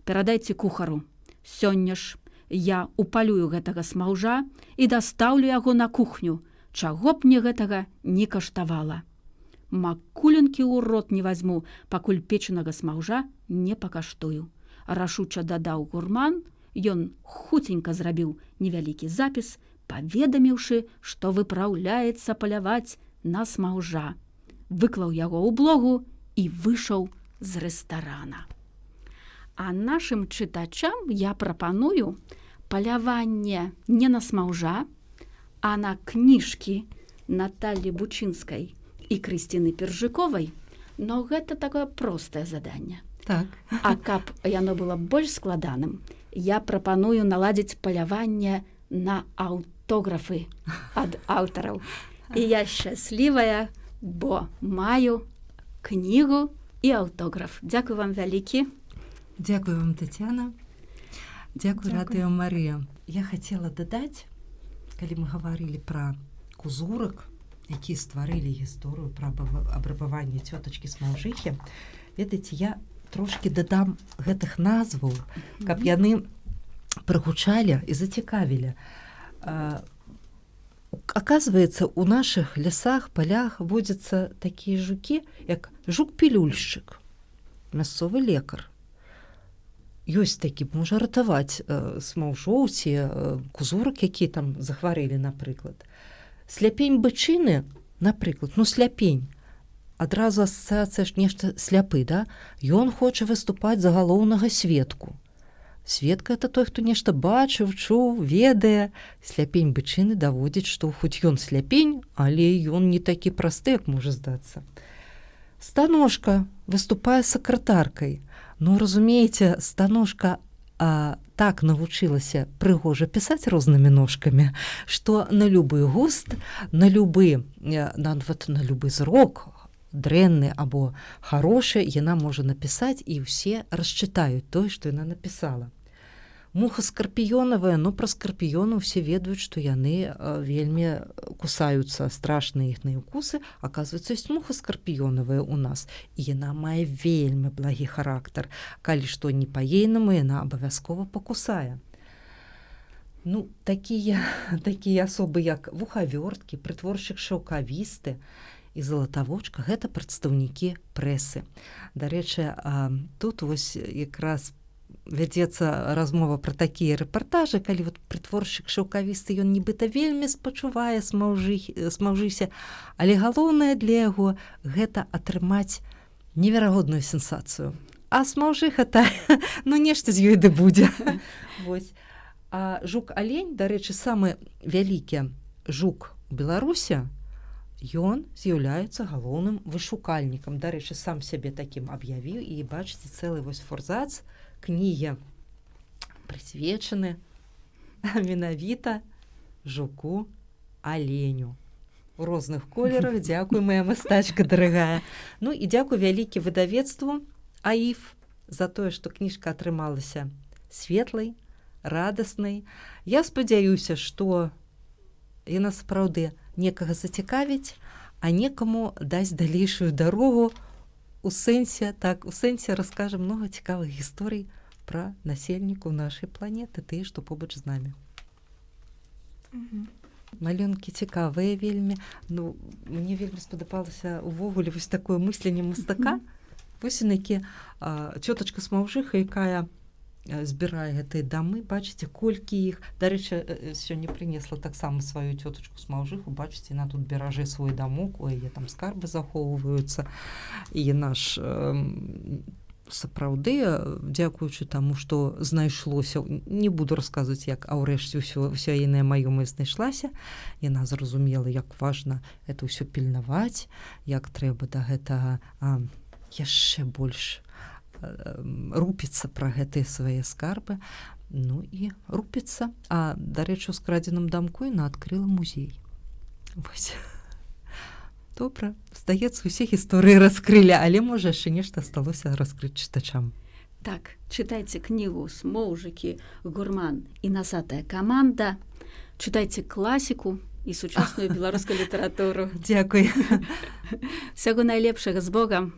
Перадайце кухару. Сёння ж я упалюю гэтага смаўжа і дастаўлю яго на кухню. Чаго б мне гэтага не каштавала. Макуленькі ў рот не вазьму, пакуль печанага смаўжа не пакаштую. Рашуча дадаў гурман, ён хуценька зрабіў невялікі запіс, паведаміўшы, што выпраўляецца паляваць на смаўжа. Выклаў яго ў блогу і выйшаў з рэстарана. А нашым чытачам я прапаную паляванне не на смаўжа, а на кніжкі Наталлі Бучынскай і Крысціны Пержыковай, но гэта такое простае заданне. Так. А каб яно было больш складаным, я прапаную наладзіць паляванне на аўтографы ад аўтараў. І я шчаслівая, бо маю кнігу і аўтограф. Дзякуй вам вялікі. Дзякуй вам, Тацяна. Дзякуй, Радыё Марыя. Я хацела дадаць, калі мы гаварылі пра кузурак, якія стварылі гісторыю пра абрабаванне цётачкі смаўжыхі, ведаеце, я трошкі дадам гэтых назваў, каб яны прыгучалі і зацікавілі. Оказывается, у наших лесах, полях водятся такие жуки, як жук-пілюльшчык, мясцовы лекар. Ёсць такі, можа ратаваць смаўжоў ці кузурак, якія там захварэлі, напрыклад. Сляпень бычыны, напрыклад, сляпень, адразу асацыяцыя ж нешта сляпы, да? Ён хоча выступаць за галоўнага сведку. Сведка – это той, хто нешта бачыў, чуў, ведае. Сляпень бычыны даводзіць, што хоць ён сляпень, але ён не такі просты, як можа здацца. Станожка выступае сакратаркай. Ну, разумееце, станожка так навучылася прыгожа пісаць рознымі ножкамі, што на любы густ, на любы зрок, дрэнны або харошы, яна можа напісаць і ўсе расчытаюць тое, што яна напісала. Муха-скарпіёнавая, ну пра скарпіёны ўсе ведаюць, што яны вельмі кусаюцца, страшныя іхныя укусы. Аказваецца, ёсць муха-скарпіёнавая ў нас, і яна мае вельмі благі характар. Калі што не па-ейнаму, яна абавязкова пакусае. Ну, такія асобы, як вухавёрткі, прытворшчык шаўкавісты і залатавочка, гэта прадстаўнікі прэсы. Дарэчы, тут вось якраз вядзецца размова пра такія рэпартажы, калі вот прытворшчык шаўкавісты, ён нібыта вельмі спачувае смаўжыся, але галоўнае для яго гэта атрымаць неверагодную сенсацыю. А смаўжыха ну нешта з ёй ды будзе. Вось. А жук-алень, дарэчы, самы вялікі жук у Беларусі, ён з'яўляецца галоўным вышукальнікам. Дарэчы, сам сябе такім аб'явіў, і бачыце, цэлы вось форзац кнігі прысвечаны менавіта жуку аленю у розных колерах. Дзякуй, моя мастачка дарагая. Ну і дзякуй вялікі выдавецтву АІФ за тое, што кніжка атрымалася светлай, радаснай. Я спадзяюся, што яна сапраўды некага зацікавіць, а некаму дасць далейшую дарогу. У сэнсе раскажа многа цікавых гісторый пра насельнікаў нашай планеты, тыя, што побач з намі. Малюнкі цікавыя вельмі. Ну, мне вельмі спадабалася увогуле вось такое мысленне мастака. Вось які цётачка смаўжыха, якая збірае гэтыя дамы, бачыце, колькі іх. Дарэчы, сёння прынесла таксама сваю цётачку смаўжыху, бачыце, яна тут беражэ свой дамок, у яе там скарбы захоўваюцца. І яна ж сапраўды, дзякуючы таму, што знайшлося, не буду расказваць, як, а ўрэшце ўся яная маёмасць знайшлася, яна зразумела, як важна гэта ўсё пільнаваць, як трэба да гэтага яшчэ больш рупіцца пра гэтыя свае скарбы, ну і рупіцца. А, дарэчы, у скрадзеным дамку яна адкрыла музей. Вось. Добра, здаецца, усе гісторыі раскрылі, але, можа, яшчэ нешта асталося раскрыць чытачам. Так, чытайце кнігу «Смоўжыкі, гурман і насатая каманда», чытайце класіку і сучасную беларускую літаратуру. Дзякуй. Всяго найлепшага, з Богам.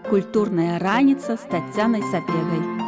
Культурная раніца з Таццянай Сапегай.